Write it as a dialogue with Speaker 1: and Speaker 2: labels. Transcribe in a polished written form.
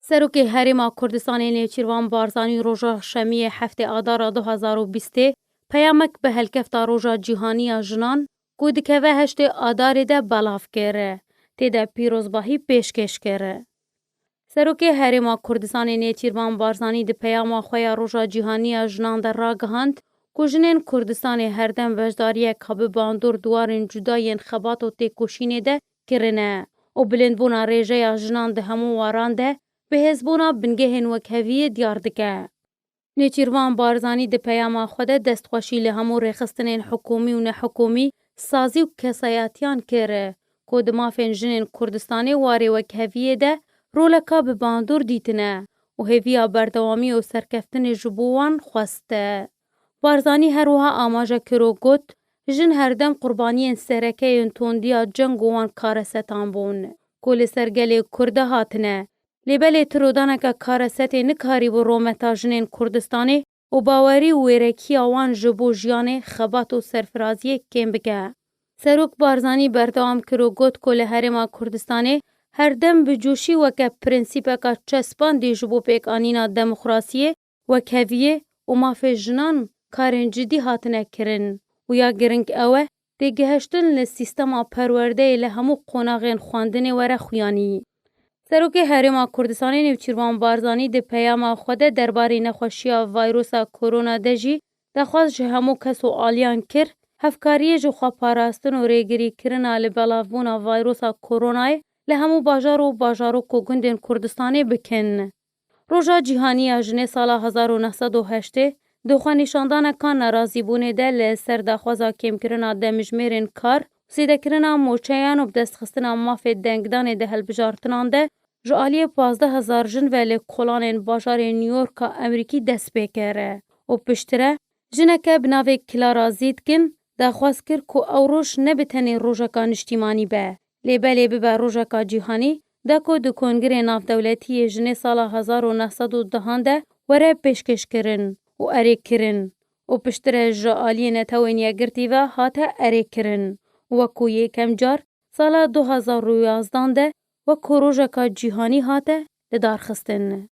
Speaker 1: سروک هرما کردستان نیچیروان بارزانی روژا شمی هفته آدار 2020 پیامک به هلکفتا روژا جهانی جنان کودکه و هشت آدار ده بلاف کره تیده پیروزباهی پیشکش کره. سروک هرما کردستان نیچیروان بارزانی ده پیام خویا روژا جهانی جنان در را گهاند کجنین کردستان هردم وجداری کابه باندور دوارن جدای انخبات و تکوشینه ده کرنه و بلندبونا ریجه جنان ده همو واران ده به حزبونا بنگهن وکهوی دیار دکه. نیچیروان بارزانی ده پیام خود دستخوشی لهمو رخستنین حکومی و نحکومی سازی و کسایاتیان کره که دمافین جنین کردستانی واری وکهوی ده رولکا به باندور دیتنه و هویا بردوامی و سرکفتن جبوان خواسته. بارزانی هر وها آماجه کرو گوت جن هردم قربانی سرکه توندیا جنگ وان کارستان بون. کل سرگل کرده هاتنه. لیبل ترودانه که کارسته نکاری و رومتا جنین کردستانی و باوری و ویرکی آوان جبو جیانه خبات و سرفرازی کم بگه. سروک بارزانی بردوام کرو گوت کل هرما کردستانی هر دم بجوشی وکه پرنسیپه که چسپان دی جبو پیک آنینا دموکراسیه وکهویه و مافی جنان کارن جدی هاتنه کرن و یا گرنگ اوه دی گهشتن لسیستما پرورده لهمو قناغین خواندن وره خویانی. سروک هرما کردستانی نیوچیروان بارزانی ده پیام خود درباره نخوشی ویروس کرونا دجی دخواست جه همو کس و آلیان کر هفکاری جو خواه پاراستن و ریگری کرنا لبلافون ویروس کرونای لهمو باجارو کوگندن کردستانی بکن. روژا جهانی اجنه سال 1908 دخواه نشاندان کان نرازی بونه ده لسر دخوازا کم کرنا دمجمیرن کار سیده کرنا موچهیان و بدست خستنا مافی دنگدان ده هلبجارتنان ده جوالی 15,000 جن ولی کلان باشار نیویورک امریکی دست بکره و پشتره جنکه بناوی کلارا زیدکن دخواست کر که او روش نبتنی روژکا نشتیمانی به. لیبلی به روژکا جهانی دکو دو کنگره ناف دولتی جنه سال 1910 ده وره پیشکش کرن و اره کرن و پشتره جوالی نتوینیه گرتی و حاته اره کرن وکو یکم جار سال 2011 ده و کروژکا جهانی هاته لدار خستن.